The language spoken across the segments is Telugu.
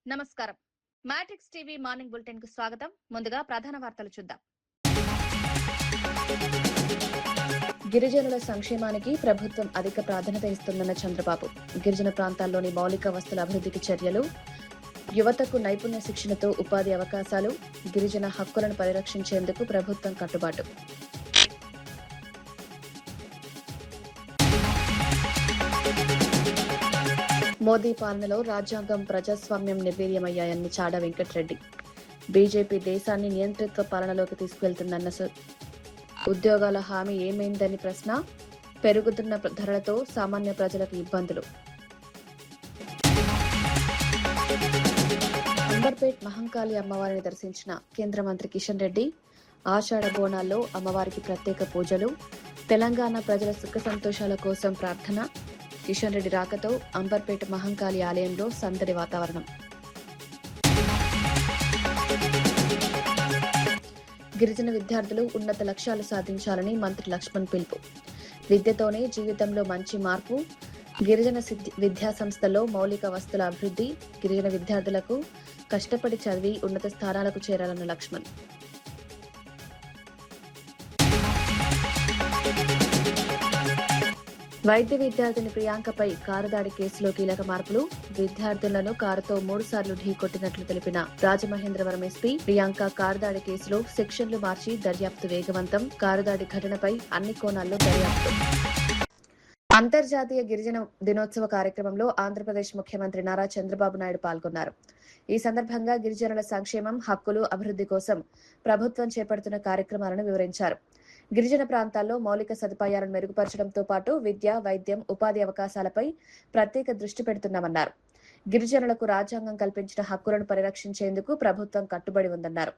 నమస్కారం. మ్యాట్రిక్స్ టీవీ మార్నింగ్ బులెటిన్ కు స్వాగతం. ముందుగా ప్రధాన వార్తలు చూద్దాం. గిరిజనుల సంక్షేమానికి ప్రభుత్వం అధిక ప్రాధాన్యత ఇస్తుందన్న చంద్రబాబు. గిరిజన ప్రాంతాల్లోని మౌలిక వస్తుల అభివృద్ధికి చర్యలు, యువతకు నైపుణ్య శిక్షణతో ఉపాధి అవకాశాలు, గిరిజన హక్కులను పరిరక్షించేందుకు ప్రభుత్వం కట్టుబాటు. మోదీ పాలనలో రాజ్యాంగం, ప్రజాస్వామ్యం నిర్వీర్యమయ్యాయని చాడ వెంకటరెడ్డి. బీజేపీ దేశాన్ని నియంతృత్వ పాలనలోకి తీసుకెళ్తుందన్న ఉద్యోగాల హామీ ఏమైందని ప్రశ్న. పెరుగుతున్న ధరలతో సామాన్య ప్రజలకు ఇబ్బందులు. అంబర్పేట్ మహంకాళి అమ్మవారిని దర్శించిన కేంద్ర మంత్రి కిషన్ రెడ్డి. ఆషాఢ బోనాల్లో అమ్మవారికి ప్రత్యేక పూజలు. తెలంగాణ ప్రజల సుఖ సంతోషాల కోసం ప్రార్థన. కిషన్ రెడ్డి రాకతో అంబర్పేట మహంకాళి ఆలయంలో సందడి వాతావరణం. గిరిజన విద్యార్థులు ఉన్నత లక్ష్యాలు సాధించాలని మంత్రి లక్ష్మణ్ పిలుపు. విద్యతోనే జీవితంలో మంచి మార్పు. గిరిజన విద్యా సంస్థల్లో మౌలిక వస్తుల అభివృద్ధి. గిరిజన విద్యార్థులకు కష్టపడి చదివి ఉన్నత స్థానాలకు చేరాలన్న లక్ష్మణ్. వైద్య విద్యార్థిని ప్రియాంకపై కారు దాడి కేసులో కీలక మార్పులు. విద్యార్థులను కారుతో 3 సార్లు ఢీకొట్టినట్లు తెలిపిన రాజమహేంద్రవరం ఎస్పీ. ప్రియాంక కారు దాడి కేసులో సెక్షన్లు మార్చి దర్యాప్తు వేగవంతం. కారు దాడి ఘటనపై అన్ని కోణాల్లో దర్యాప్తు. అంతర్జాతీయ గిరిజన దినోత్సవ కార్యక్రమంలో ఆంధ్రప్రదేశ్ ముఖ్యమంత్రి నారా చంద్రబాబు నాయుడు పాల్గొన్నారు. ఈ సందర్భంగా గిరిజనుల సంక్షేమం, హక్కులు, అభివృద్ధి కోసం ప్రభుత్వం చేపడుతున్న కార్యక్రమాలను వివరించారు. గిరిజన ప్రాంతాల్లో మౌలిక సదుపాయాలను మెరుగుపరచడంతో పాటు విద్య, వైద్యం, ఉపాధి అవకాశాలపై ప్రత్యేక దృష్టి పెడుతున్నామన్నారు. గిరిజనులకు రాజ్యాంగం కల్పించిన హక్కులను పరిరక్షించేందుకు ప్రభుత్వం కట్టుబడి ఉందన్నారు.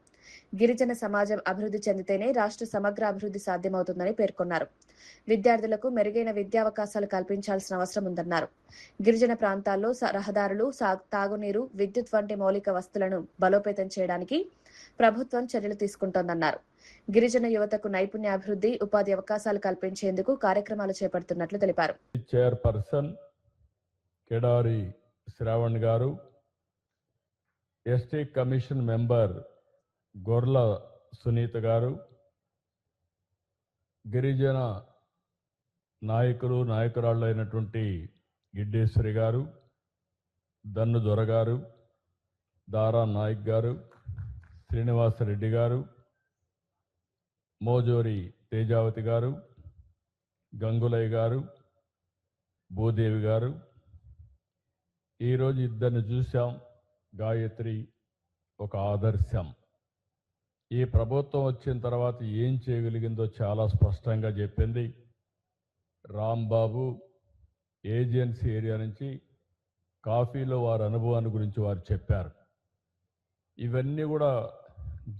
గిరిజన సమాజం అభివృద్ధి చెందితేనే రాష్ట్ర సమగ్ర అభివృద్ధి సాధ్యమవుతుందని పేర్కొన్నారు. విద్యార్థులకు మెరుగైన విద్యావకాశాలు కల్పించాల్సిన అవసరం ఉందన్నారు. గిరిజన ప్రాంతాల్లో రహదారులు, తాగునీరు, విద్యుత్ వంటి మౌలిక వస్తువులను బలోపేతం చేయడానికి ప్రభుత్వం చర్యలు తీసుకుంటోందన్నారు. గిరిజన యువతకు నైపుణ్యాభివృద్ధి, ఉపాధి అవకాశాలు కల్పించేందుకు కార్యక్రమాలు చేపడుతున్నట్లు తెలిపారు. చైర్పర్సన్ కేడారి శ్రావణ్ గారు, ఎస్టీ కమిషన్ మెంబర్ గొర్ల సునీత గారు, గిరిజన నాయకురాళ్ళు అయినటువంటి గిడ్డేశ్వరి గారు, దన్ను దొర గారు, దారా నాయక్ గారు, శ్రీనివాసరెడ్డి గారు, మోజోరి తేజావతి గారు, గంగులయ్య గారు, భూదేవి గారు. ఈరోజు ఇద్దరిని చూశాం. గాయత్రి ఒక ఆదర్శం. ఈ ప్రభుత్వం వచ్చిన తర్వాత ఏం చేయగలిగిందో చాలా స్పష్టంగా చెప్పింది. రాంబాబు ఏజెన్సీ ఏరియా నుంచి కాఫీలో వారి అనుభవాన్ని గురించి వారు చెప్పారు. ఇవన్నీ కూడా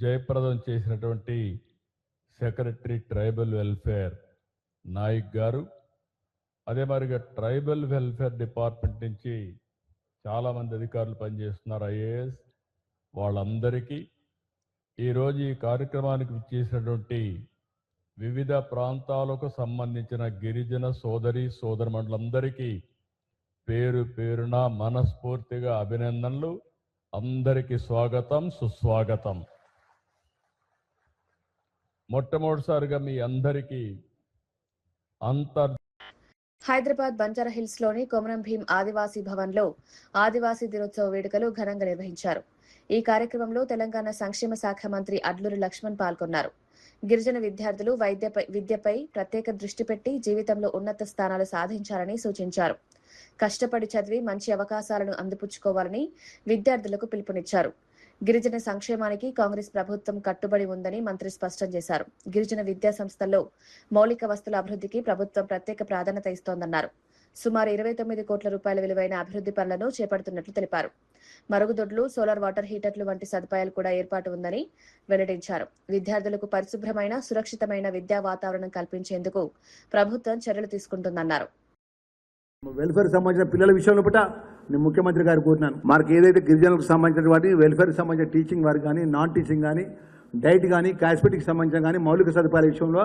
జయప్రదం చేసినటువంటి సెక్రటరీ ట్రైబల్ వెల్ఫేర్ నాయక్ గారు, అదే మరిగా ట్రైబల్ వెల్ఫేర్ డిపార్ట్మెంట్ నుంచి చాలామంది అధికారులు పనిచేస్తున్నారు, ఐఏఎస్. వాళ్ళందరికీ ఈరోజు ఈ కార్యక్రమానికి విచ్చేసినటువంటి వివిధ ప్రాంతాలకు సంబంధించిన గిరిజన సోదరమండలందరికీ పేరు పేరున మనస్ఫూర్తిగా అభినందనలు. అందరికీ స్వాగతం, సుస్వాగతం. మొట్టమొదటిసారిగా మీ అందరికీ హైదరాబాద్ బంజారా హిల్స్ లోని కొమరం భీం ఆదివాసీ భవన్ లో ఆదివాసీ దినోత్సవ వేడుకలు ఘనంగా నిర్వహించారు. ఈ కార్యక్రమంలో తెలంగాణ సంక్షేమ శాఖ మంత్రి అడ్లూరి లక్ష్మణ్ పాల్గొన్నారు. గిరిజన విద్యార్థులు విద్యపై ప్రత్యేక దృష్టి పెట్టి జీవితంలో ఉన్నత స్థానాలు సాధించాలని సూచించారు. కష్టపడి చదివి మంచి అవకాశాలను అందిపుచ్చుకోవాలని విద్యార్థులకు పిలుపునిచ్చారు. గిరిజన సంక్షేమానికి కాంగ్రెస్ ప్రభుత్వం కట్టుబడి ఉందని మంత్రి స్పష్టం చేశారు. గిరిజన విద్యా సంస్థల్లో మౌలిక వస్తుల అభివృద్ధికి ప్రభుత్వం ప్రత్యేక ప్రాధాన్యత ఇస్తోందన్నారు. సుమారు 29 కోట్ల రూపాయల విలువైన అభివృద్ధి పనులను చేపడుతున్నట్లు తెలిపారు. మరుగుదొడ్లు, సోలార్ వాటర్ హీటర్లు వంటి సదుపాయాలు కూడా ఏర్పాటు ఉందని వెల్లడించారు. విద్యార్థులకు పరిశుభ్రమైన, సురక్షితమైన విద్యా వాతావరణం కల్పించేందుకు ప్రభుత్వం చర్యలు తీసుకుంటుందన్నారు. వెల్ఫేర్ సంబంధించిన పిల్లల విషయంలో పట్ల నేను ముఖ్యమంత్రి గారు కోరినాను. మనకు ఏదైతే గిరిజనులకు సంబంధించిన వాటి వెల్ఫేర్కి సంబంధించిన టీచింగ్ వారికి కానీ, నాన్ టీచింగ్ కానీ, డైట్ కానీ, కాస్మెటిక్స్ సంబంధించిన కానీ మౌలిక సదుపాయాల విషయంలో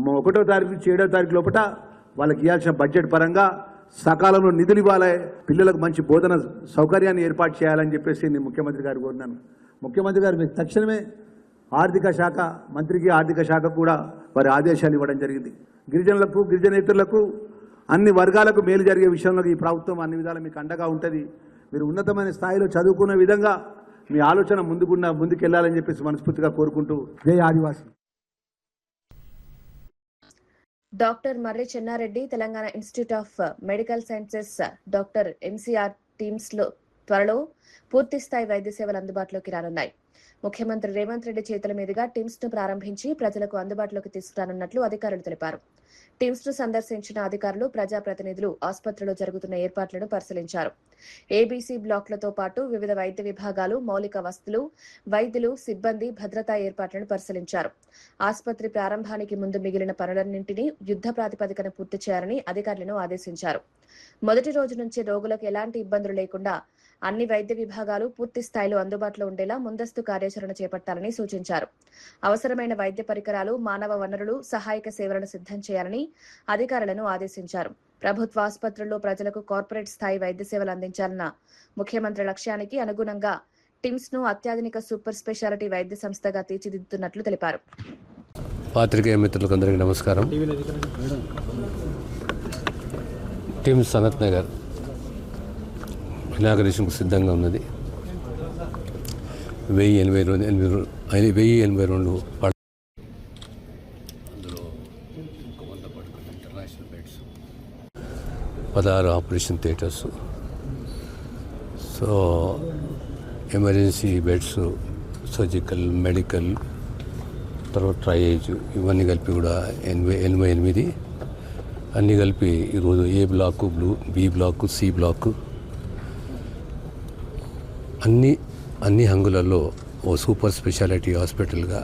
1వ తారీఖు నుంచి 7వ తారీఖు లోపల వాళ్ళకి ఇవ్వాల్సిన బడ్జెట్ పరంగా సకాలంలో నిధులు ఇవ్వాలి, పిల్లలకు మంచి బోధన సౌకర్యాన్ని ఏర్పాటు చేయాలని చెప్పేసి నేను ముఖ్యమంత్రి గారు కోరినాను. ముఖ్యమంత్రి గారు మీకు తక్షణమే ఆర్థిక శాఖ మంత్రికి ఆర్థిక శాఖ కూడా వారి ఆదేశాలు ఇవ్వడం జరిగింది. గిరిజనులకు, గిరిజనేతరులకు, అన్ని వర్గాలకు మేలు జరిగే విషయంలో ఈ ప్రభుత్వం అన్ని విధాలు మీకు అండగా ఉంటుంది. మీరు ఉన్నతమైన స్థాయిలో చదువుకునే విధంగా మీ ఆలోచన ముందుకెళ్లాలని చెప్పేసి మనస్ఫూర్తిగా కోరుకుంటూ జై ఆదివాసి. Doctor Marri Chenna Reddy Telangana institute of medical sciences doctor MCR TIMS లో త్వరలో పూర్తి స్థాయి వైద్య సేవలు అందుబాటులోకి రానున్నాయి. ముఖ్యమంత్రి రేవంత్ రెడ్డి చేతుల మీదుగా టీమ్స్ ను ప్రారంభించి ప్రజలకు అందుబాటులోకి తీసుకురానున్నట్లు అధికారులు తెలిపారు. టీమ్స్ ను సందర్శించిన అధికారులు, ప్రజాప్రతినిధులు ఆసుపత్రిలో జరుగుతున్న ఏర్పాట్లను పరిశీలించారు. ఏబీసీ బ్లాక్లతో పాటు వివిధ వైద్య విభాగాలు, మౌలిక వసతులు, వైద్యులు, సిబ్బంది, భద్రతా ఏర్పాట్లను పరిశీలించారు. ఆసుపత్రి ప్రారంభానికి ముందు మిగిలిన పనులన్నింటినీ యుద్ధ ప్రాతిపదికన పూర్తి చేయాలని అధికారులను ఆదేశించారు. మొదటి రోజు నుంచి రోగులకు ఎలాంటి ఇబ్బందులు లేకుండా అన్ని వైద్య విభాగాలు పూర్తి స్థాయిలో అందుబాటులో ఉండేలా ముందస్తు కార్యాచరణ చేపట్టాలని సూచించారు. అవసరమైన వైద్య పరికరాలు, మానవ వనరులు, సహాయక సేవలను సిద్ధం చేయాలని అధికారులను ఆదేశించారు. ప్రభుత్వ ఆసుపత్రుల్లో ప్రజలకు కార్పొరేట్ స్థాయి వైద్య సేవలు అందించాలన్న ముఖ్యమంత్రి లక్ష్యానికి అనుగుణంగా టిమ్స్ ను అత్యాధునిక సూపర్ స్పెషాలిటీ వైద్య సంస్థగా తీర్చిదిద్దుతున్నట్లు తెలిపారు. పాత్రికేయ మిత్రులకు అందరికీ నమస్కారం. టిమ్స్ సనత్ నగర్ ఇనాగరేషన్కు సిద్ధంగా ఉన్నది. 1082 అందులో 100 పడుకున్న international beds, 16 operation theatres, so emergency beds, surgical, medical, తర్వాత ట్రయేజ్, ఇవన్నీ కలిపి కూడా 88 అన్నీ కలిపి ఈరోజు A block, B block, C block అన్ని హంగులలో ఓ సూపర్ స్పెషాలిటీ హాస్పిటల్గా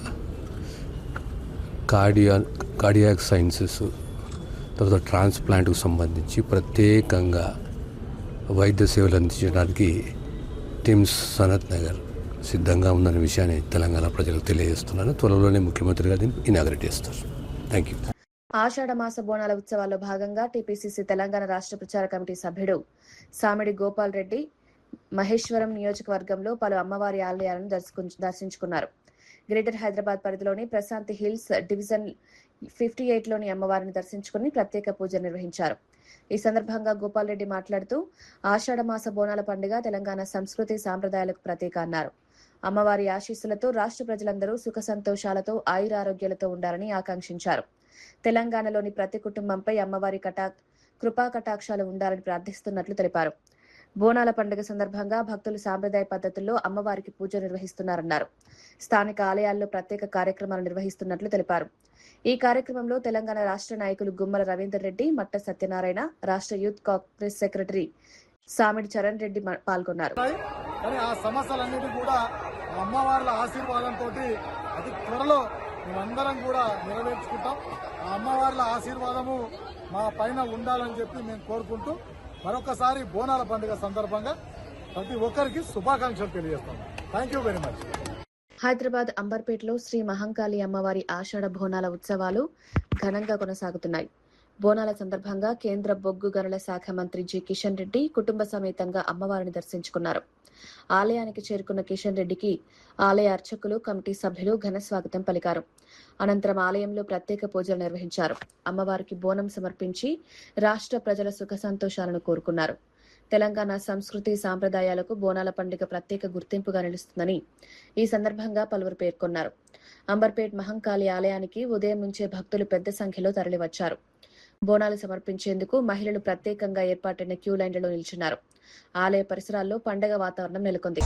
కార్డియాక్ సైన్సెస్, తర్వాత ట్రాన్స్ప్లాంట్కు సంబంధించి ప్రత్యేకంగా వైద్య సేవలు అందించడానికి టిమ్స్ సనత్ నగర్ సిద్ధంగా ఉందనే విషయాన్ని తెలంగాణ ప్రజలకు తెలియజేస్తున్నాను. త్వరలోనే ముఖ్యమంత్రి గారు దీన్ని ఇనాగరేట్ చేస్తారు. Thank you. ఆషాఢ మాస బోనాల ఉత్సవాల్లో భాగంగా టీపీసీసీ తెలంగాణ రాష్ట్ర ప్రచార కమిటీ సభ్యుడు సామిడి గోపాల్ రెడ్డి మహేశ్వరం నియోజకవర్గంలో పలు అమ్మవారి ఆలయాలను దర్శించుకున్నారు. గ్రేటర్ హైదరాబాద్ పరిధిలోని ప్రశాంతి హిల్స్ డివిజన్ 58లోని అమ్మవారిని దర్శించుకుని ప్రత్యేక పూజలు నిర్వహించారు. ఈ సందర్భంగా గోపాల్ రెడ్డి మాట్లాడుతూ ఆషాఢ మాస బోనాల పండుగ తెలంగాణ సంస్కృతి సాంప్రదాయాలకు ప్రతీక అన్నారు. అమ్మవారి ఆశీస్సులతో రాష్ట్ర ప్రజలందరూ సుఖ సంతోషాలతో ఆయురారోగ్యాలతో ఉండాలని ఆకాంక్షించారు. తెలంగాణలోని ప్రతి కుటుంబంపై అమ్మవారి కృపా కటాక్షాలు ఉండాలని ప్రార్థిస్తున్నట్లు తెలిపారు. బోనాల పండుగ సందర్భంగా భక్తులు సాంప్రదాయ పద్ధతుల్లో అమ్మవారికి పూజ నిర్వహిస్తున్నారన్నారు. స్థానిక ఆలయాల్లో ప్రత్యేక కార్యక్రమాలు నిర్వహిస్తున్నట్లు తెలిపారు. ఈ కార్యక్రమంలో తెలంగాణ రాష్ట్ర నాయకులు గుమ్మల రవీందర్ రెడ్డి, మట్ట సత్యనారాయణ, రాష్ట్ర యూత్ కాంగ్రెస్ సెక్రటరీ సామిడి చరణ్ రెడ్డి పాల్గొన్నారు. ఆ సమస్యలన్నిటి కూడా అమ్మవార్ల ఆశీర్వాదంతో అతి త్వరలో మేమందరం కూడా నెరవేర్చుకుంటాం. ఆ అమ్మవార్ల ఆశీర్వాదము మా పైన ఉండాలని చెప్పి మేము కోరుకుంటూ మరొకసారి బోనాల పండుగ సందర్భంగా ప్రతి ఒక్కరికి శుభాకాంక్షలు తెలియజేస్తాం. Thank you very much. Hyderabad అంబర్పేటలో శ్రీ మహంకాళి అమ్మవారి ఆషాఢ బోనాల ఉత్సవాలు ఘనంగా కొనసాగుతున్నాయి. బోనాల సందర్భంగా కేంద్ర బొగ్గు గనుల శాఖ మంత్రి జి కిషన్ రెడ్డి కుటుంబ సమేతంగా అమ్మవారిని దర్శించుకున్నారు. ఆలయానికి చేరుకున్న కిషన్ రెడ్డికి ఆలయ అర్చకులు, కమిటీ సభ్యులు ఘన స్వాగతం పలికారు. అనంతరం ఆలయంలో ప్రత్యేక పూజలు నిర్వహించారు. అమ్మవారికి బోనం సమర్పించి రాష్ట్ర ప్రజల సుఖ సంతోషాలను కోరుకున్నారు. తెలంగాణ సంస్కృతి సాంప్రదాయాలకు బోనాల పండుగ ప్రత్యేక గుర్తింపుగా నిలుస్తుందని ఈ సందర్భంగా పలువురు పేర్కొన్నారు. అంబర్పేట్ మహంకాళి ఆలయానికి ఉదయం నుంచే భక్తులు పెద్ద సంఖ్యలో తరలివచ్చారు. బోనాలు సమర్పించేందుకు మహిళలు ప్రత్యేకంగా ఏర్పాటైన క్యూ లైన్లలో నిల్చున్నారు. ఆలయ పరిసరాల్లో పండగ వాతావరణం నెలకొంది.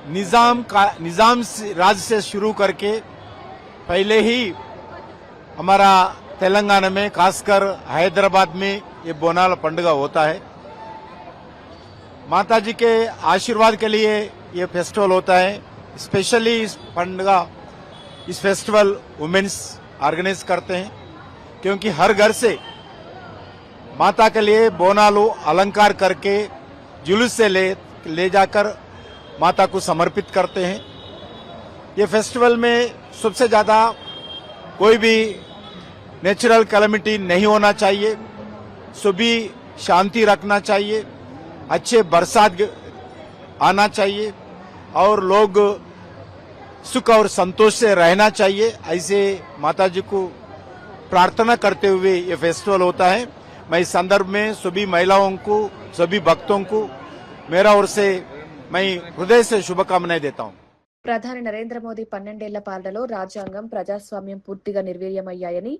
निजाम राज से शुरू करके पहले ही हमारा तेलंगाना में खासकर हैदराबाद में ये बोनाल पंडगा होता है। माता जी के आशीर्वाद के लिए ये फेस्टिवल होता है। स्पेशली इस पंडगा इस फेस्टिवल वुमेन्स ऑर्गेनाइज करते हैं, क्योंकि हर घर से माता के लिए बोनालू अलंकार करके जुलूस से ले जाकर माता को समर्पित करते हैं। ये फेस्टिवल में सबसे ज्यादा कोई भी नेचुरल कैलेमिटी नहीं होना चाहिए, सभी शांति रखना चाहिए, अच्छे बरसात आना चाहिए और लोग सुख और संतोष से रहना चाहिए। ऐसे माता जी को प्रार्थना करते हुए ये फेस्टिवल होता है। मैं इस संदर्भ में सभी महिलाओं को, सभी भक्तों को मेरा ओर से मैं हृदय से शुभकामनाएं देता हूं। ప్రధాని నరేంద్ర మోదీ 12 పాలనలో రాజ్యాంగం, ప్రజాస్వామ్యం పూర్తిగా నిర్వీర్యమయ్యాయని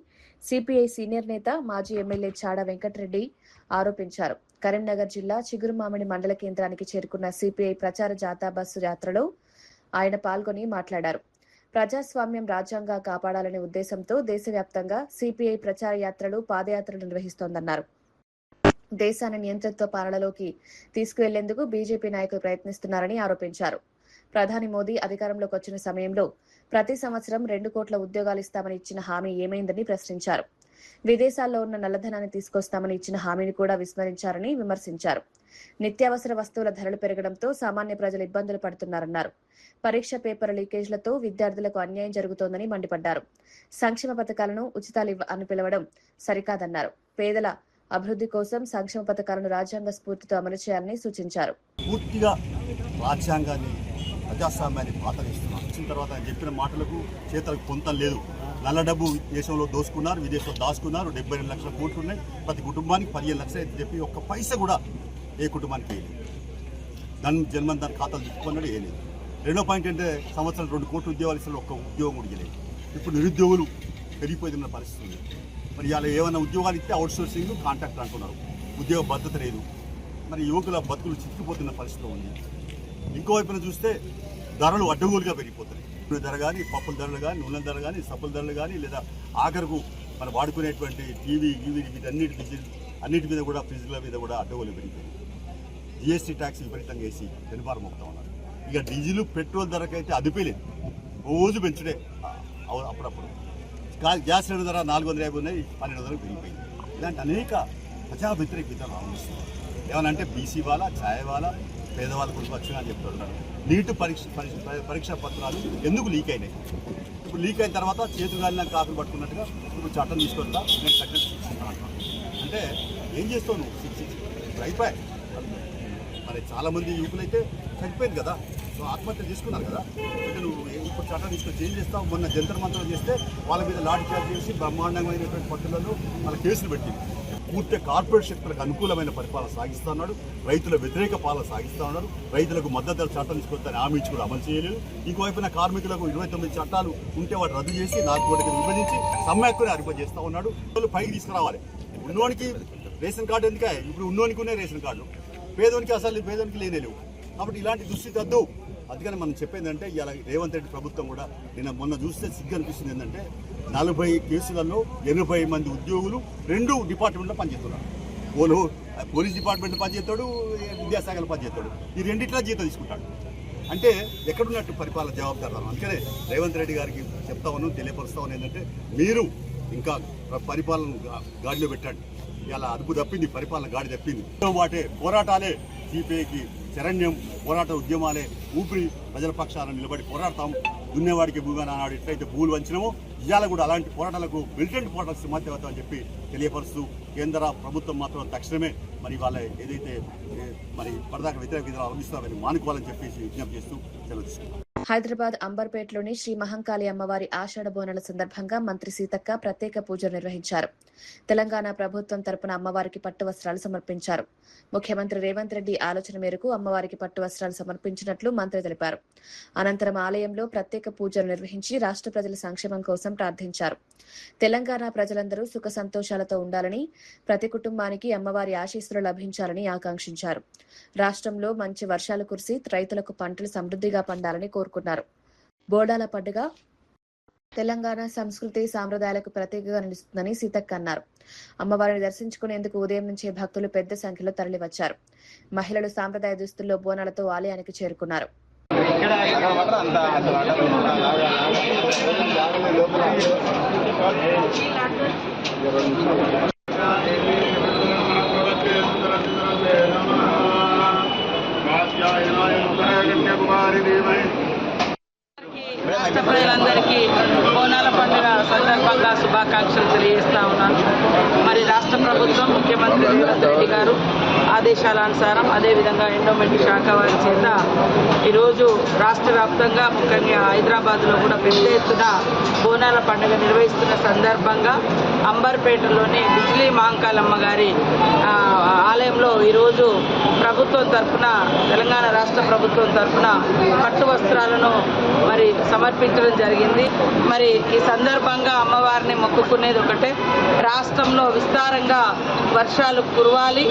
సిపిఐ సీనియర్ నేత, మాజీ ఎమ్మెల్యే చాడ వెంకటరెడ్డి ఆరోపించారు. కరీంనగర్ జిల్లా చిగురుమామిడి మండల కేంద్రానికి చేరుకున్న సిపిఐ ప్రచార జాథా బస్సు యాత్రలో ఆయన పాల్గొని మాట్లాడారు. ప్రజాస్వామ్యం, రాజ్యాంగ కాపాడాలనే ఉద్దేశంతో దేశవ్యాప్తంగా సిపిఐ ప్రచార యాత్రలు, పాదయాత్రలు నిర్వహిస్తోందన్నారు. దేశాన్ని నియంతృత్వ పాలనలోకి తీసుకువెళ్లేందుకు బీజేపీ నాయకులు ప్రయత్నిస్తున్నారని ఆరోపించారు. ప్రధాని మోదీ అధికారంలోకి వచ్చిన సమయంలో ప్రతి సంవత్సరం 2 కోట్ల ఉద్యోగాలు ఇస్తామని ఇచ్చిన హామీ ఏమైందని ప్రశ్నించారు. విదేశాల్లో ఉన్న నల్లధనాన్ని తీసుకొస్తామని ఇచ్చిన హామీని కూడా విస్మరించారని విమర్శించారు. నిత్యావసర వస్తువుల ధరలు పెరగడంతో సామాన్య ప్రజలు ఇబ్బందులు పడుతున్నారన్నారు. పరీక్ష పేపర్ లీకేజ్లతో విద్యార్థులకు అన్యాయం జరుగుతోందని మండిపడ్డారు. సంక్షేమ పథకాలను ఉచితాలు అని పిలవడం సరికాదన్నారు. పేదల అభివృద్ధి కోసం సంక్షేమ పథకాలను రాజ్యాంగ స్ఫూర్తితో అమలు చేయాలని సూచించారు. పూర్తిగా రాజ్యాంగాన్ని, ప్రజాస్వామ్యాన్ని పాతనిస్తున్నాం. వచ్చిన తర్వాత ఆయన చెప్పిన మాటలకు చేతలకు పొంతం లేదు. నల్ల డబ్బు దేశంలో దోసుకున్నారు, విదేశంలో దాచుకున్నారు. 72 లక్షల కోట్లు ఉన్నాయి. ప్రతి కుటుంబానికి 15 లక్షలు అయితే చెప్పి ఒక్క పైస కూడా ఏ కుటుంబానికి వేయలేదు. జన్మన్ దాని ఖాతాలు తిప్పుకున్నాడు, వేయలేదు. రెండో పాయింట్ అంటే సంవత్సరం 2 కోట్ల ఉద్యోగాలు ఇస్తారు, ఒక్క ఉద్యోగం కూడా ఇవ్వలేదు. ఇప్పుడు నిరుద్యోగులు పెరిగిపోతున్న పరిస్థితి ఉంది. మరి ఇలా ఏమైనా ఉద్యోగాలు ఇస్తే అవుట్ సోర్సింగ్, కాంట్రాక్ట్ అంటున్నారు. ఉద్యోగ భద్రత లేదు. మరి యువకుల బతుకులు చిక్కిపోతున్న పరిస్థితి ఉంది. ఇంకోవైపున చూస్తే ధరలు అడ్డగోలుగా పెరిగిపోతున్నాయి. నూనె ధర కానీ, పప్పుల ధరలు కానీ, నూనెల ధర కానీ, సబ్బుల ధరలు కానీ, లేదా ఆఖరకు మనం వాడుకునేటువంటి టీవీ అన్నిటి మీద కూడా, ఫ్రిడ్జ్ల మీద కూడా అడ్డగోలు పెరిగిపోయింది. జిఎస్టీ ట్యాక్స్ విపరీతంగా వేసి వెనుపారం మోపుతా ఉన్నారు. ఇక డీజిల్, పెట్రోల్ ధరకైతే అదుపేలేదు, రోజు పెంచుడే. అప్పుడప్పుడు గ్యాస్ సిలిండర్ ధర 450 ఉన్నాయి, 1200 పెరిగిపోయింది. ఇలాంటి అనేక ప్రజా వ్యతిరేక విధాలు ఆలోచిస్తున్నారు. ఏమనంటే బీసీ వాళ్ళ, ఛాయ్ వాళ్ళ, పేదవాళ్ళ కుటుంబక్షంగా అని చెప్తున్నారు. నీటు పరీక్షా పత్రాలు ఎందుకు లీక్ అయినాయి? ఇప్పుడు లీక్ అయిన తర్వాత చేతుగాలిన కాకులు పట్టుకున్నట్టుగా ఇప్పుడు చట్టం తీసుకొస్తా, నేను తగ్గట్టు శిక్షిస్తాను. అంటే ఏం చేస్తావు నువ్వు? ఇప్పుడు అయిపోయాయి. మరి చాలామంది యువకులైతే చనిపోయింది కదా, ఆత్మహత్య చేసుకున్నారు కదా. అంటే నువ్వు ఇప్పుడు చట్టం తీసుకొని చేంజ్ చేస్తావు. మొన్న జంతర్ మంత్రం చేస్తే వాళ్ళ మీద లాఠీ చార్జ్ చేసి బ్రహ్మాండమైనటువంటి పట్టులలో వాళ్ళ కేసులు పెట్టింది. పూర్తి కార్పొరేట్ శక్తులకు అనుకూలమైన పరిపాలన సాగిస్తూ ఉన్నాడు. రైతుల వ్యతిరేక పాలన సాగిస్తూ ఉన్నాడు. రైతులకు మద్దతు ధర చట్టం తీసుకొస్తారని హామీ ఇచ్చి కూడా అమలు చేయలేదు. ఇంకోవైపున కార్మికులకు 29 చట్టాలు ఉంటే వాటి రద్దు చేసి 4 కోట్లకి విభజించి సమ్మె హక్కుని అరిపజేస్తూ ఉన్నాడు. పైకి తీసుకురావాలి. ఉన్నోనికి రేషన్ కార్డు ఎందుకే? ఇప్పుడు ఉన్నోనికి ఉన్నాయి రేషన్ కార్డులు, పేదోనికి అసలు పేదోనికి లేనేలేవు. కాబట్టి ఇలాంటి దుస్థితి వద్దు. అందుకని మనం చెప్పేది అంటే ఇలా రేవంత్ రెడ్డి ప్రభుత్వం కూడా మొన్న చూస్తే సిగ్గు అనిపిస్తుంది. ఏంటంటే 40 కేసులలో 80 మంది ఉద్యోగులు 2 డిపార్ట్మెంట్లో పనిచేస్తున్నారు. పోలీస్ డిపార్ట్మెంట్ పనిచేస్తాడు, విద్యాశాఖలో పనిచేస్తాడు. ఈ రెండిట్లా జీతం తీసుకుంటాడు. అంటే ఎక్కడున్నట్టు పరిపాలన జవాబుదారు. అందుకనే రేవంత్ రెడ్డి గారికి చెప్తా ఉన్నాను, తెలియపరుస్తా ఉన్నాను. ఏంటంటే మీరు ఇంకా పరిపాలన గాడిలో పెట్టండి. ఇలా అదుపు తప్పింది, పరిపాలన గాడి తప్పింది. వాటే పోరాటాలే సిపిఐకి శరణ్యం, పోరాట ఉద్యమాలే ఊపిరి. ప్రజల పక్షాలను నిలబడి పోరాడతాం. దున్నేవాడికి భూగా నాడు ఎట్లయితే భూలు వంచినమో ఇవాళ కూడా అలాంటి పోరాటాలకు మిలిటెంట్ పోరాటాలకు సిద్ధమవుతాం అని చెప్పి తెలియపరుస్తూ, కేంద్ర ప్రభుత్వం మాత్రం తక్షణమే మరి వాళ్ళ ఏదైతే మరి పరదాక వ్యతిరేక విధానాలు అవలంబిస్తామని మానుకోవాలని చెప్పేసి విజ్ఞప్తి చేస్తూ సెలవు తీసుకుంటాం. హైదరాబాద్ అంబర్పేటలోని శ్రీ మహంకాళి అమ్మవారి ఆషాఢ బోనాల సందర్భంగా మంత్రి సీతక్క ప్రత్యేక పూజలు నిర్వహించారు. తెలంగాణ ప్రభుత్వం తరపున అమ్మవారికి పట్టు వస్త్రాలు సమర్పించారు. ముఖ్యమంత్రి రేవంత్ రెడ్డి ఆలోచన మేరకు అమ్మవారికి పట్టు వస్త్రాలు సమర్పించినట్లు మంత్రి తెలిపారు. అనంతరం ఆలయంలో ప్రత్యేక పూజలు నిర్వహించి రాష్ట్ర ప్రజల సంక్షేమం కోసం ప్రార్థించారు. తెలంగాణ ప్రజలందరూ సుఖ సంతోషాలతో ఉండాలని, ప్రతి కుటుంబానికి అమ్మవారి ఆశీస్సులు లభించాలని ఆకాంక్షించారు. రాష్ట్రంలో మంచి వర్షాలు కురిసి రైతులకు పంటలు సమృద్ధిగా పండాలని కోరుకున్నారు. బోనాల పండుగ తెలంగాణ సంస్కృతి సాంప్రదాయాలకు ప్రతీకగా నిలుస్తుందని సీతక్క అన్నారు. అమ్మవారిని దర్శించుకునేందుకు ఉదయం నుంచే భక్తులు పెద్ద సంఖ్యలో తరలివచ్చారు. మహిళలు సాంప్రదాయ దుస్తుల్లో బోనాలతో ఆలయానికి చేరుకున్నారు. రాష్ట్ర ప్రజలందరికీ బోనాల పండుగ సందర్భంగా శుభాకాంక్షలు తెలియజేస్తా ఉన్నాను. మరి రాష్ట్ర ప్రభుత్వం ముఖ్యమంత్రి రేవంత్ రెడ్డి గారు ఆదేశాల అనుసారం అదేవిధంగా ఎండోమెంట్ శాఖ వారి చేత ఈరోజు రాష్ట్ర వ్యాప్తంగా ముఖ్యంగా హైదరాబాద్లో కూడా పెద్ద ఎత్తున బోనాల పండుగ నిర్వహిస్తున్న సందర్భంగా అంబర్పేటలోని బిజ్లీ మహంకాళమ్మ గారి ఆలయంలో ఈరోజు ప్రభుత్వం తరఫున తెలంగాణ రాష్ట్ర ప్రభుత్వం తరఫున పట్టు వస్త్రాలను మరి సమర్పించడం జరిగింది. మరి ఈ సందర్భంగా అమ్మవారిని మొక్కుకునేది ఒకటే, రాష్ట్రంలో విస్తారంగా వర్షాలు కురవాలి,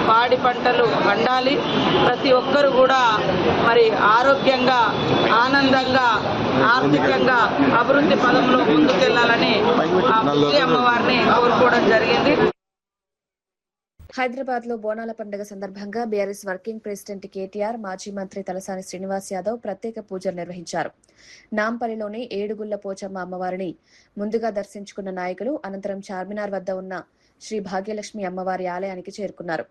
పాడి పంటలు పండాలి, ప్రతి ఒక్కరు కూడా మరి ఆరోగ్యంగా ఆనందంగా ఆర్థికంగా అభివృద్ధి పదంలో ముందుకెళ్లాలని అమ్మవారిని కోరుకోవడం జరిగింది. హైదరాబాద్ లో బోనాల పండుగ సందర్భంగా బీఆర్ఎస్ వర్కింగ్ ప్రెసిడెంట్ కేటీఆర్, మాజీ మంత్రి తలసాని శ్రీనివాస్ యాదవ్ ప్రత్యేక పూజలు నిర్వహించారు. నాంపల్లిలోని ఏడుగుళ్ల పోచమ్మ అమ్మవారిని ముందుగా దర్శించుకున్న నాయకులు అనంతరం చార్మినార్ వద్ద ఉన్న శ్రీ భాగ్యలక్ష్మి అమ్మవారి ఆలయానికి చేరుకున్నారు.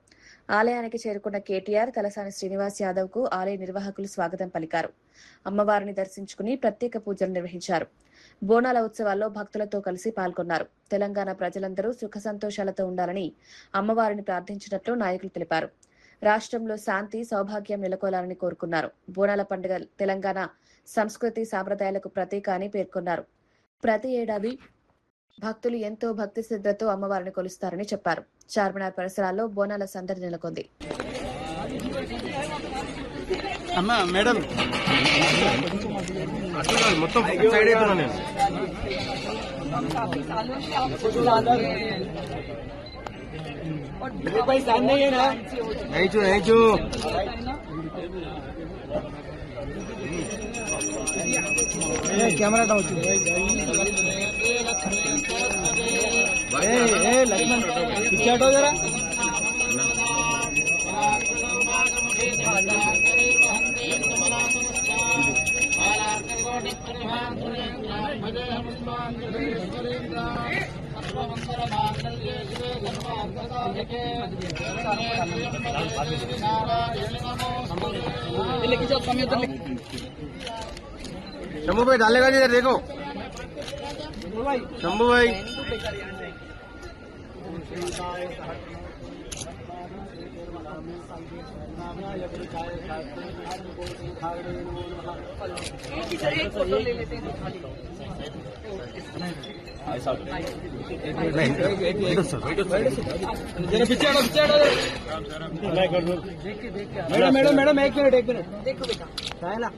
ఆలయానికి చేరుకున్న కేటీఆర్, తలసాని శ్రీనివాస్ యాదవ్ కు ఆలయ నిర్వాహకులు స్వాగతం పలికారు. అమ్మవారిని దర్శించుకుని ప్రత్యేక పూజలు నిర్వహించారు. బోనాల ఉత్సవాల్లో భక్తులతో కలిసి పాల్గొన్నారు. తెలంగాణ ప్రజలందరూ సుఖ సంతోషాలతో ఉండాలని అమ్మవారిని ప్రార్థించినట్లు నాయకులు తెలిపారు. రాష్ట్రంలో శాంతి, సౌభాగ్యం నెలకొలాలని కోరుకున్నారు. బోనాల పండుగ తెలంగాణ సంస్కృతి సాంప్రదాయాలకు ప్రతీక అని పేర్కొన్నారు. ప్రతి ఏడాది భక్తులు ఎంతో భక్తి శ్రద్ధతో అమ్మవారిని కొలుస్తారని చెప్పారు. చార్మినార్ పరిసరాల్లో బోనాల సందడి నెలకొంది. कैमरा लक्ष्मण पीछे हटो जरा। शंभू भाई डालेगा इधर देखो, शंभू भाई मैडम मैडम एक मिनट देखो बेटा ना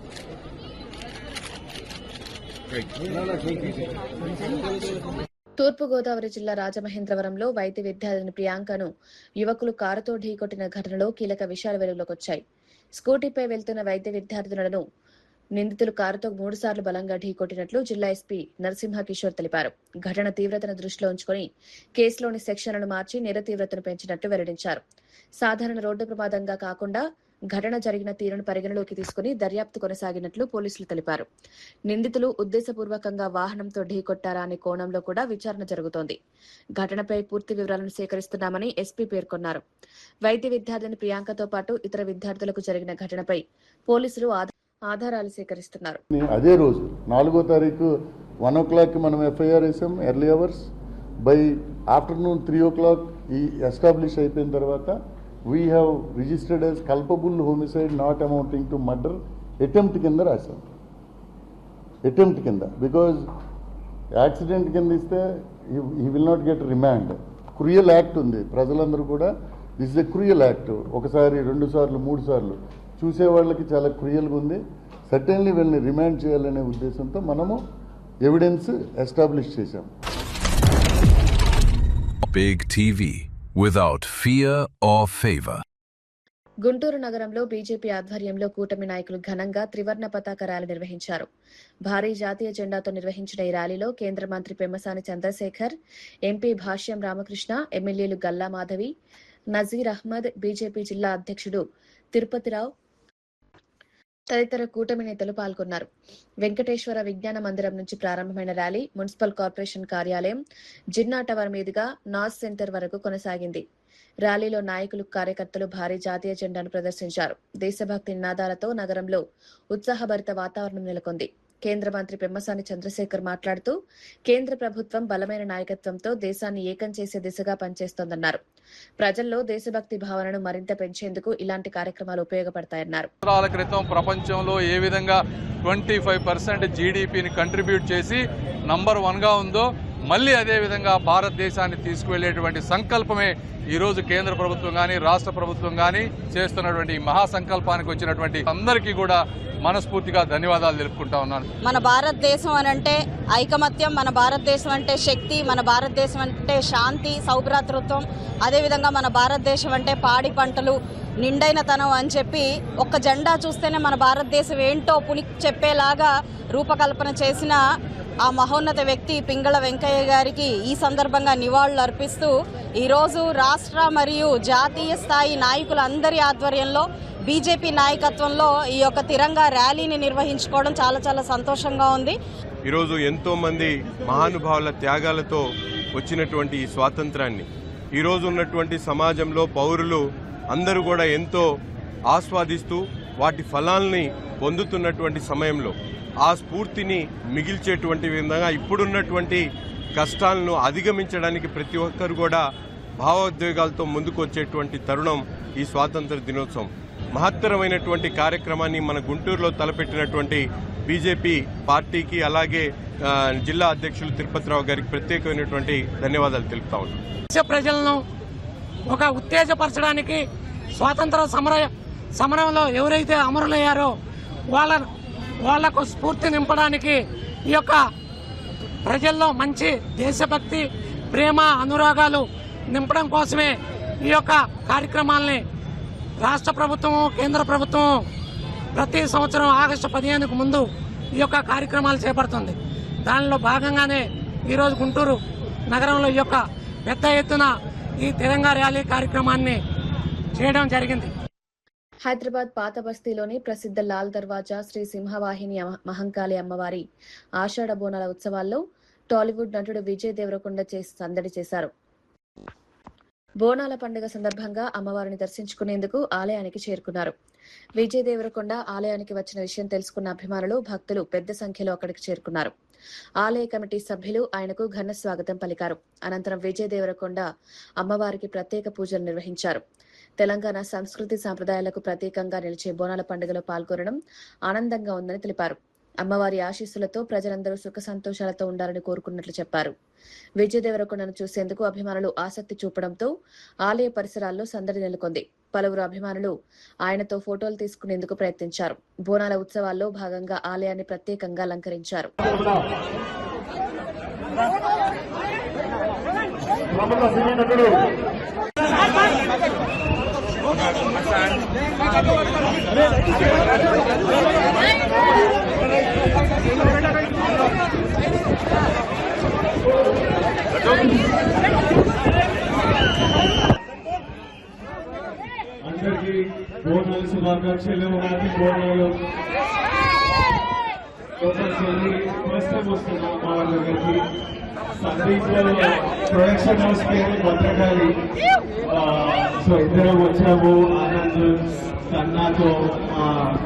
తూర్పుగోదావరి జిల్లా రాజమహేంద్రవరంలో వైద్య విద్యార్థిని ప్రియాంకను యువకులు కారుతో ఢీకొట్టిన ఘటనలో కీలక విషయాలు వెలుగులోకొచ్చాయి. స్కూటీపై వెళ్తున్న వైద్య విద్యార్థినులను నిందితులు కారుతో 3 సార్లు బలంగా ఢీకొట్టినట్లు జిల్లా ఎస్పీ నరసింహ కిషోర్ తెలిపారు. ఘటన తీవ్రతను దృష్టిలో ఉంచుకుని కేసులోని సెక్షన్లను మార్చి నేర తీవ్రతను పెంచినట్టు వెల్లడించారు. సాధారణ రోడ్డు ప్రమాదంగా కాకుండా ఘటన జరిగిన తీరును పరిగణలోకి తీసుకుని దర్యాప్తు కొనసాగినట్లు పోలీసులు తెలిపారు. నిందితులు ఉద్దేశపూర్వకంగా వాహనంతో ఢీకొట్టారా అనే కోణంలో కూడా విచారణ జరుగుతోంది. ఘటనపై పూర్తి వివరాలను సేకరిస్తున్నామని ఎస్పీ పేర్కొన్నారు. వైద్య విద్యార్థిని ప్రియాంకతో పాటు ఇతర విద్యార్థులకు జరిగిన ఘటనపై పోలీసులు ఆధారాలు సేకరిస్తున్నారు. అదే రోజు 4వ తారీఖు 1 o'clock మనం ఎఫ్ఐఆర్ వేసాం. Early hours by afternoon 3 o'clock ఈ ఎస్టాబ్లిష్ అయిపోయిన తర్వాత we have registered as culpable homicide not amounting to murder attempt కింద రాశాం. అటెంప్ట్ కింద, బికాజ్ యాక్సిడెంట్ కింద ఇస్తే he will not get remand. Cruel act ఉంది, ప్రజలందరూ కూడా this is a cruel act. ఒకసారి 2 సార్లు 3 సార్లు చూసే వాళ్ళకి చాలా క్రూయల్గా ఉంది. సర్టెన్లీ వీళ్ళని రిమాండ్ చేయాలనే ఉద్దేశంతో మనము ఎవిడెన్స్ ఎస్టాబ్లిష్ చేశాం. Big TV without fear or favor. Guntur నగరంలో బీజేపీ ఆధ్వర్యంలో కూటమి నాయకులు ఘనంగా త్రివర్ణ పతాక ర్యాలీ నిర్వహించారు. భారీ జాతీయ జెండాతో నిర్వహించిన ఈ ర్యాలీలో కేంద్ర మంత్రి పెమ్మసాని చంద్రశేఖర్, ఎంపీ భాష్యం రామకృష్ణ, ఎమ్మెల్యేలు గల్లా మాధవి, నజీర్ అహ్మద్, బీజేపీ జిల్లా అధ్యక్షుడు తిరుపతిరావు తదితర కూటమి నేతలు పాల్గొన్నారు. వెంకటేశ్వర విజ్ఞాన మందిరం నుంచి ప్రారంభమైన ర్యాలీ మున్సిపల్ కార్పొరేషన్ కార్యాలయం, జిన్నా టవర్ మీదుగా నాస్ సెంటర్ వరకు కొనసాగింది. ర్యాలీలో నాయకులు, కార్యకర్తలు భారీ జాతీయ జెండాను ప్రదర్శించారు. దేశభక్తి నినాదాలతో నగరంలో ఉత్సాహభరిత వాతావరణం నెలకొంది. కేంద్ర మంత్రి పెమ్మసాని చంద్రశేఖర్ మాట్లాడుతూ కేంద్ర ప్రభుత్వం బలమైన నాయకత్వంతో దేశాన్ని ఏకం చేసే దిశగా పనిచేస్తోందన్నారు. ప్రజల్లో దేశభక్తి భావనను మరింత పెంచేందుకు ఇలాంటి కార్యక్రమాలు ఉపయోగపడతాయన్నారు. సంవత్సరాల క్రితం ప్రపంచంలో ఏ విధంగా 25% జీడీపీని కంట్రిబ్యూట్ చేసి నంబర్ 1గా ఉందో మళ్ళీ అదే విధంగా భారతదేశాన్ని తీసుకువెళ్లేటువంటి సంకల్పమే ఈరోజు కేంద్ర ప్రభుత్వం కానీ రాష్ట్ర ప్రభుత్వం కానీ చేస్తున్నటువంటి మహాసంకల్పానికి వచ్చినటువంటి అందరికీ కూడా మనస్ఫూర్తిగా ధన్యవాదాలు తెలుపుకుంటా ఉన్నాను. మన భారతదేశం అనంటే ఐకమత్యం, మన భారతదేశం అంటే శక్తి, మన భారతదేశం అంటే శాంతి, సౌభ్రాతృత్వం, అదేవిధంగా మన భారతదేశం అంటే పాడి పంటలు, నిండైనతనం అని చెప్పి ఒక్క జెండా చూస్తేనే మన భారతదేశం ఏంటో పులి చెప్పేలాగా రూపకల్పన చేసిన ఆ మహోన్నత వ్యక్తి పింగళ వెంకయ్య గారికి ఈ సందర్భంగా నివాళులు అర్పిస్తూ ఈరోజు రాష్ట్ర మరియు జాతీయ స్థాయి నాయకులందరి ఆధ్వర్యంలో బీజేపీ నాయకత్వంలో ఈ యొక్క తిరంగా ర్యాలీని నిర్వహించుకోవడం చాలా చాలా సంతోషంగా ఉంది. ఈరోజు ఎంతో మంది మహానుభావుల త్యాగాలతో వచ్చినటువంటి ఈ స్వాతంత్రాన్ని ఈరోజు ఉన్నటువంటి సమాజంలో పౌరులు అందరూ కూడా ఎంతో ఆస్వాదిస్తూ వాటి ఫలాల్ని పొందుతున్నటువంటి సమయంలో ఆ స్ఫూర్తిని మిగిల్చేటువంటి విధంగా ఇప్పుడున్నటువంటి కష్టాలను అధిగమించడానికి ప్రతి ఒక్కరు కూడా భావోద్వేగాలతో ముందుకు వచ్చేటువంటి తరుణం ఈ స్వాతంత్ర దినోత్సవం. మహత్తరమైనటువంటి కార్యక్రమాన్ని మన గుంటూరులో తలపెట్టినటువంటి బీజేపీ పార్టీకి అలాగే జిల్లా అధ్యక్షులు తిరుపతిరావు గారికి ప్రత్యేకమైనటువంటి ధన్యవాదాలు తెలుపుతా ఉన్నాం. దేశ ప్రజలను ఒక ఉత్తేజపరచడానికి స్వాతంత్ర సమరంలో ఎవరైతే అమరులయ్యారో వాళ్లకు స్ఫూర్తి నింపడానికి ఈ యొక్క ప్రజల్లో మంచి దేశభక్తి, ప్రేమ, అనురాగాలు నింపడం కోసమే ఈ యొక్క కార్యక్రమాల్ని రాష్ట్ర ప్రభుత్వము, కేంద్ర ప్రభుత్వం ప్రతి సంవత్సరం ఆగస్టు 15కు ముందు ఈ యొక్క కార్యక్రమాలు చేపడుతుంది. దానిలో భాగంగానే ఈరోజు గుంటూరు నగరంలో ఈ యొక్క పెద్ద ఎత్తున ఈ తిరంగా ర్యాలీ కార్యక్రమాన్ని చేయడం జరిగింది. హైదరాబాద్ పాత బస్తీలోని ప్రసిద్ధ లాల్ దర్వాజా శ్రీ సింహవాహిని మహంకాళి అమ్మవారి ఆషాఢ బోనాల ఉత్సవాల్లో టాలీవుడ్ నటుడు విజయ్ దేవరకొండ సందడి చేశారు. బోనాల పండుగ సందర్భంగా అమ్మవారిని దర్శించుకునేందుకు ఆలయానికి చేరుకున్నారు. విజయ్ దేవరకొండ ఆలయానికి వచ్చిన విషయం తెలుసుకున్న అభిమానులు, భక్తులు పెద్ద సంఖ్యలో అక్కడికి చేరుకున్నారు. ఆలయ కమిటీ సభ్యులు ఆయనకు ఘన స్వాగతం పలికారు. అనంతరం విజయ్ దేవరకొండ అమ్మవారికి ప్రత్యేక పూజలు నిర్వహించారు. తెలంగాణ సంస్కృతి సాంప్రదాయాలకు ప్రతీకంగా నిలిచే బోనాల పండుగలో పాల్గొనడం ఆనందంగా ఉందని తెలిపారు. అమ్మవారి ఆశీస్సులతో ప్రజలందరూ సుఖ సంతోషాలతో ఉండాలని కోరుకున్నట్లు చెప్పారు. విజయ్ దేవరకొండను చూసేందుకు అభిమానులు ఆసక్తి చూపడంతో ఆలయ పరిసరాల్లో సందడి నెలకొంది. పలువురు అభిమానులు ఆయనతో ఫోటోలు తీసుకునేందుకు ప్రయత్నించారు. బోనాల ఉత్సవాల్లో భాగంగా ఆలయాన్ని ప్రత్యేకంగా అలంకరించారు. అందరికీ బోనాలు శుభాకాంక్షలు. బోనాలు ఫస్ట్ టైం వస్తున్నాం మా వాళ్ళ దగ్గరికి. సందీప్ ప్రొడక్షన్ హౌస్ పేరు భద్రకాళి. సో ఇద్దరం వచ్చాము. ఆనంద్, కన్నాతో,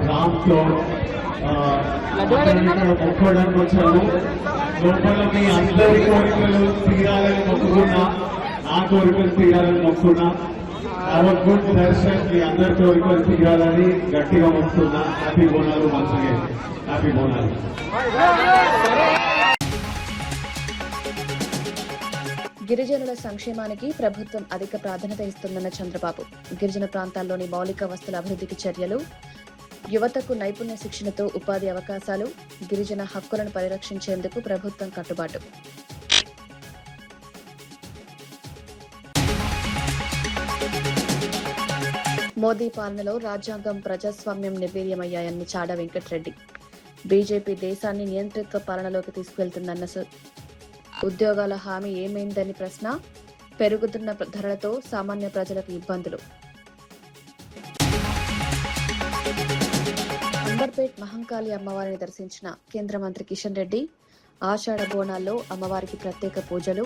రామ్తో మొక్కడానికి వచ్చాము. లోపల మీ అందరి కోరికలు తీరాలని మొక్కుకున్నా, నా కోరికలు తీరాలని మొక్కుకున్నా. అవర్ గుడ్ దర్శన్ మీ అందరితో ఎక్కువ తిరగాలని గట్టిగా మొక్కుతున్నా. Happy Bonalu once again. Happy Bonalu. గిరిజనుల సంక్షేమానికి ప్రభుత్వం అధిక ప్రాధాన్యత ఇస్తుందన్న చంద్రబాబు. గిరిజన ప్రాంతాల్లోని మౌలిక వస్తుల అభివృద్ధికి చర్యలు, యువతకు నైపుణ్య శిక్షణతో ఉపాధి అవకాశాలు, గిరిజన హక్కులను పరిరక్షించేందుకు ప్రభుత్వం కట్టుబాటు. మోదీ పాలనలో రాజ్యాంగం, ప్రజాస్వామ్యం నిర్వీర్యమయ్యాయని చాడ వెంకటరెడ్డి. బీజేపీ దేశాన్ని నియంతృత్వ పాలనలోకి తీసుకెళ్తుందన్న ఉద్యోగాల హామీ ఏమైందని ప్రశ్న. పెరుగుతున్న ధరలతో సామాన్య ప్రజలకు ఇబ్బందులు. అంబర్పేట్ మహంకాళి అమ్మవారిని దర్శించిన కేంద్ర మంత్రి కిషన్ రెడ్డి. ఆషాఢ బోనాల్లో అమ్మవారికి ప్రత్యేక పూజలు.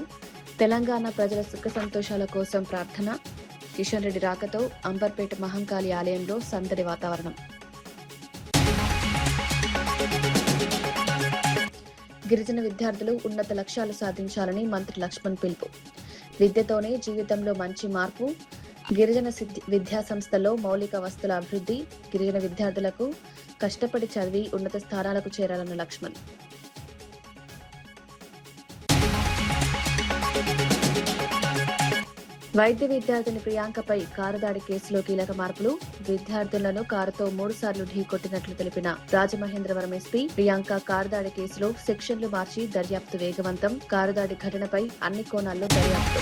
తెలంగాణ ప్రజల సుఖ సంతోషాల కోసం ప్రార్థన. కిషన్ రెడ్డి రాకతో అంబర్పేట మహంకాళి ఆలయంలో సందడి వాతావరణం. గిరిజన విద్యార్థులు ఉన్నత లక్ష్యాలు సాధించాలని మంత్రి లక్ష్మణ్ పిలుపు. విద్యతోనే జీవితంలో మంచి మార్పు. గిరిజన విద్యా సంస్థల్లో మౌలిక వస్తుల అభివృద్ధి. గిరిజన విద్యార్థులకు కష్టపడి చదివి ఉన్నత స్థానాలకు చేరాలన్న లక్ష్మణ్. వైద్య విద్యార్థిని ప్రియాంకపై కారు దాడి కేసులో కీలక మార్పులు. విద్యార్థులను కారుతో 3 సార్లు ఢీకొట్టినట్లు తెలిపిన రాజమహేంద్రవరం ఎస్పీ. ప్రియాంక కారు దాడి కేసులో సెక్షన్లు మార్చి దర్యాప్తు వేగవంతం. కారు దాడి ఘటనపై అన్ని కోణాల్లో దర్యాప్తు.